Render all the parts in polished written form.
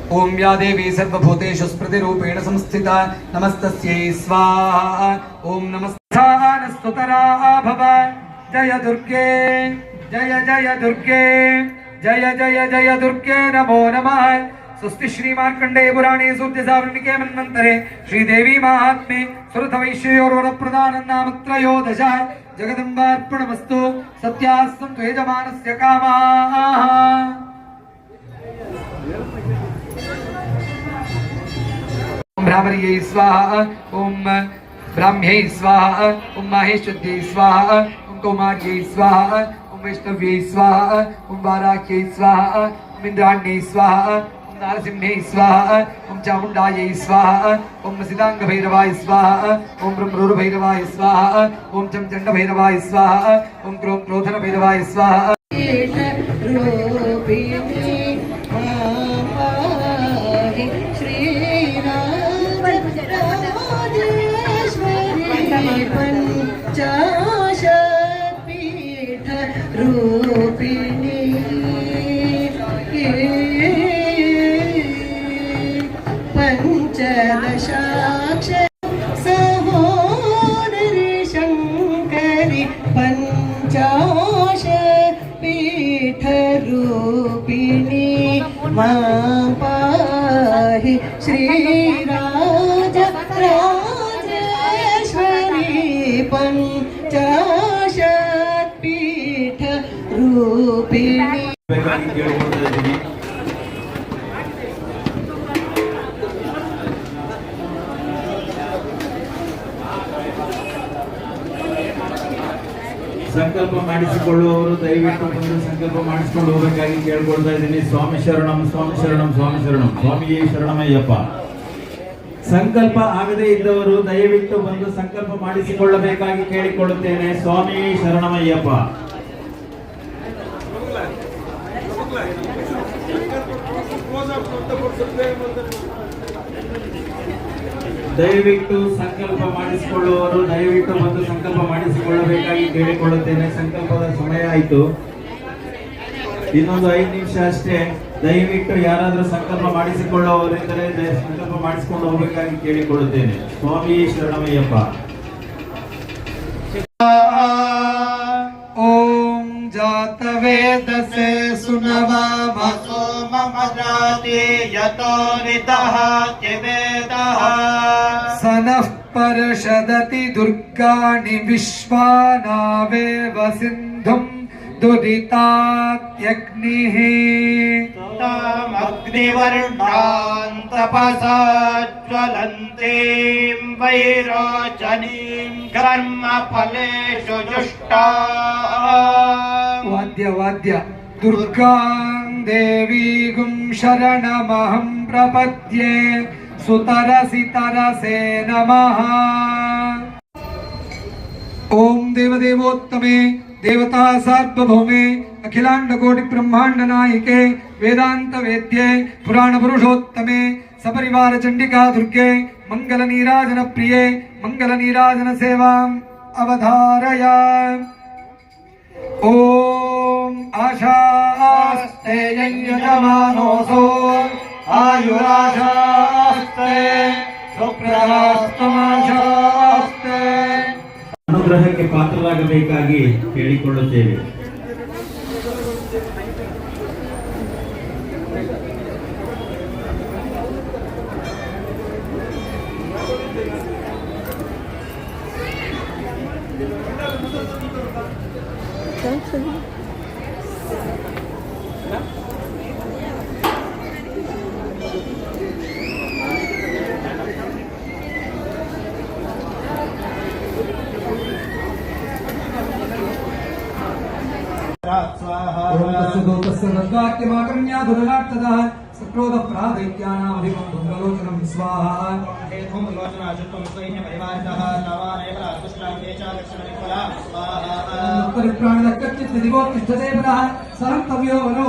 ओम या देवी सर्वभूतेषु स्मृतिरूपेण संस्थिता नमस्तस्यै स्वाहा। ओम नमस्तानस्तुतरा भव। जय दुर्गे जय जय दुर्गे जय जय जय दुर्गे नमो नमः। स्वस्ति श्री मार्कंडेय पुराणे सूर्यसावर्णिके मन्वन्तरे श्रीदेवी महात्म्ये सुरतवैश्ययोर्वरप्रदानं नाम त्रयोदश। जगदम्बार्पणमस्तु। सत्यास्तं त्वयजमानस्य कामाः। ओम भ्रामर्यै स्वाहा। ओम ब्राह्म्यै स्वाहा। ओम माहेश्वर्यै स्वाहा। ओम कौमार्यै स्वाहा। ओम वैष्णव्यै स्वाहा। ओम वाराह्यै स्वाहा। ओम इंद्राण्यै स्वाहा। ओम नारसिंह्यै स्वाहा। ओम चामुण्डायै स्वाहा। ओम सिदाङ्गभैरवाय स्वाहा। ओम ब्रह्मरुर्भैरवाय स्वाहा। ओम चण्डभैरवाय स्वाहा। ओम क्रों क्रोधनभैरवाय स्वाहा। पंचाशत्पीठ रूपिणी पंचदशाक्ष सहोदरी शंकरी पंचाशत्पीठ रूपिणी मां पाहि श्रीराज पंचाशत्पीठ रूपिणी। ಸಂಕಲ್ಪ ಮಾಡಿಸಿಕೊಳ್ಳುವವರು ದಯವಿಟ್ಟು ಬಂದು ಸಂಕಲ್ಪ ಮಾಡಿಸಿಕೊಂಡು ಹೋಗಬೇಕಾಗಿ ಕೇಳ್ಕೊಳ್ತಾ ಇದ್ದೀನಿ. ಸ್ವಾಮಿ ಶರಣಂ ಸ್ವಾಮಿ ಶರಣಂ ಸ್ವಾಮಿ ಶರಣಂ ಸ್ವಾಮಿಯೇ ಶರಣಮಯ್ಯಪ್ಪ. ಸಂಕಲ್ಪ ಆಗದೇ ಇದ್ದವರು ದಯವಿಟ್ಟು ಬಂದು ಸಂಕಲ್ಪ ಮಾಡಿಸಿಕೊಳ್ಳಬೇಕಾಗಿ ಕೇಳಿಕೊಳ್ಳುತ್ತೇನೆ. ಸ್ವಾಮಿ ಶರಣಮಯ್ಯಪ್ಪ. ದಯವಿಟ್ಟು ಸಂಕಲ್ಪ ಮಾಡಿಸಿಕೊಳ್ಳುವವರು ದಯವಿಟ್ಟು ಬಂದು ಸಂಕಲ್ಪ ಮಾಡಿಸಿಕೊಳ್ಳಬೇಕಾಗಿ ಕೇಳಿಕೊಳ್ಳುತ್ತೇನೆ. ಸಂಕಲ್ಪದ ಸಮಯ ಆಯಿತು, ಇನ್ನೊಂದು 5 ನಿಮಿಷ ಅಷ್ಟೇ. ದಯವಿಟ್ಟು ಯಾರಾದರೂ ಸಂಕಲ್ಪ ಮಾಡಿಸಿಕೊಳ್ಳುವವರಿದ್ದರೆ ಸಂಕಲ್ಪ ಮಾಡಿಸಿಕೊಂಡು ಹೋಗಬೇಕಾಗಿ ಕೇಳಿಕೊಳ್ಳುತ್ತೇನೆ. ಸ್ವಾಮಿ ಶರಣಮಯ್ಯಪ್ಪ. ओम जातवेदसे सुनवामसो मम जाति यतो नितः चिवेदः सनः परषदति दुर्गाणि विश्वानावेव सिन्धुं दुरितात्यग्निः तामग्निवर्णां तपसा ज्वलन्तीं वैरोचनीं कर्मफलेषु जुष्टां। वाद्य वाद्य दुर्गां देवीं शरणमहं प्रपद्ये सुतरसि तरसे नमः। ओम देवदेवोत्तमे देवता सार्वभौमे अखिलांड कोटि ब्रह्मांड नायके वेदांत वेद्ये पुराण पुरुषोत्तमे सपरिवार चंडिका दुर्गे मंगल नीराजन प्रिये मंगल नीराजन सेवां अवधारय। ओम आशास्ते यजमानोऽसो आयुराशास्ते सुप्रजास्तमाशास्ते। ಅನುಗ್ರಹಕ್ಕೆ ಪಾತ್ರರಾಗಬೇಕಾಗಿ ಕೇಳಿಕೊಳ್ಳುತ್ತೇವೆ. धूम्रलोचनं स्वाहा। सहन्तव्यो वनो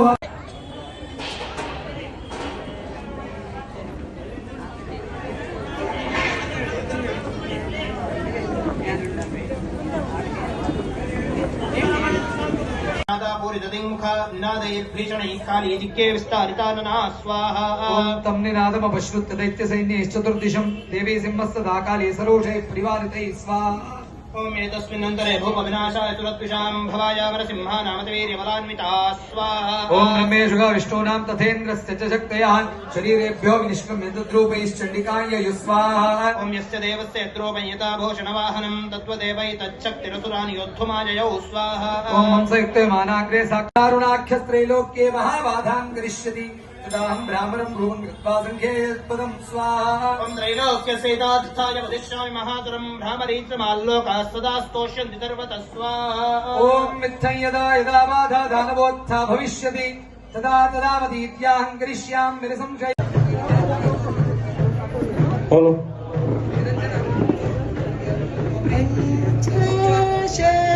नादापूरितदिङ्मुख निनादैर्भीषणैः काली जिक्के विस्तारितानना स्वाहा ॐ तं निनादमपश्रुत्य दैत्यसैन्यैश्चतुर्दिशं देवी सिंहस्तदा काली सरोषैः परिवारितैः स्वाहा ओम एतस्मिन्नन्तरे भूपविनाशाय तुरद्विषां भवाय वरसिंहा नामतवीर्यबलान्विता स्वाहा ॐ ब्रह्मेशुगा विष्णूनां तथेन्द्रस्य च शक्तयः शरीरेभ्यो विनिष्क्रम्य तद्रूपैश्चण्डिकाय स्वाहा ओम यस्य देवस्य यद्रूपयता भूषणवाहनं तत्त्वदेवैतच्छक्तिरसुरान् योद्धुमाजयौ स्वाहा ॐ हंसयुक्तमानाग्रे साक्षारुणाख्यस्त्रैलोक्ये महाबाधां करिष्यति तदाहं ब्राह्मणं भ्रुवं कृत्वा सङ्ख्येयत्पदं स्वाहा ओम त्रैलोक्यसेताधिष्ठाय वदिष्यामि महातरं भ्रामरीत्रमाल्लोकाः सदा स्तोष्यन्ति सर्वतः स्वाहा ॐ मिथ्यं यदा यदा बाधा दानवोत्था भविष्यति तदा तदा मदीत्याहं करिष्यामि निरसंशय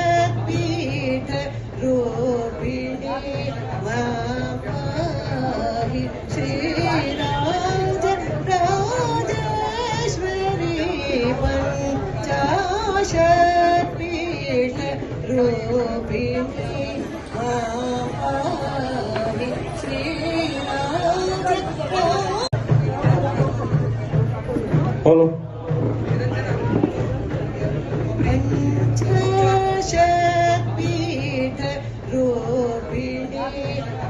पंचशक्तिपीठ रूपिणी मां पाहि श्रीराज राजेश्वरी पंचशक्तिपीठ रूपिणी मां पाहि श्रीराज पंचशक्तिपीठ रूपिणी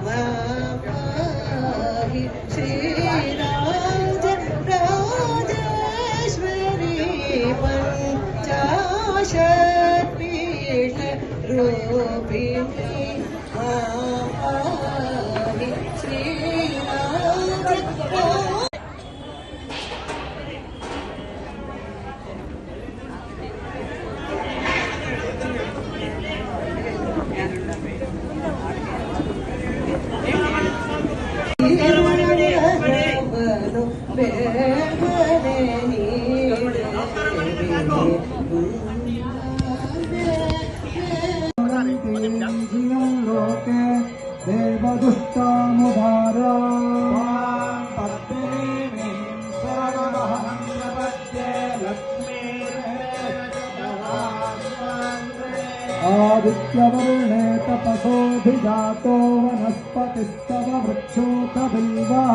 मां पाहि श्रीराज राजेश्वरी पंचशक्तिपीठ रूपिणी मां पाहि श्रीराज लोके देवदुष्टामुधार आदित्यवर्णे तपसोऽधिजातो वनस्पतिस्तव वृक्षोकबिल्वः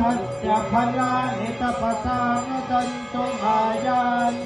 तस्य फलानि तपसा न दन्तुमायान्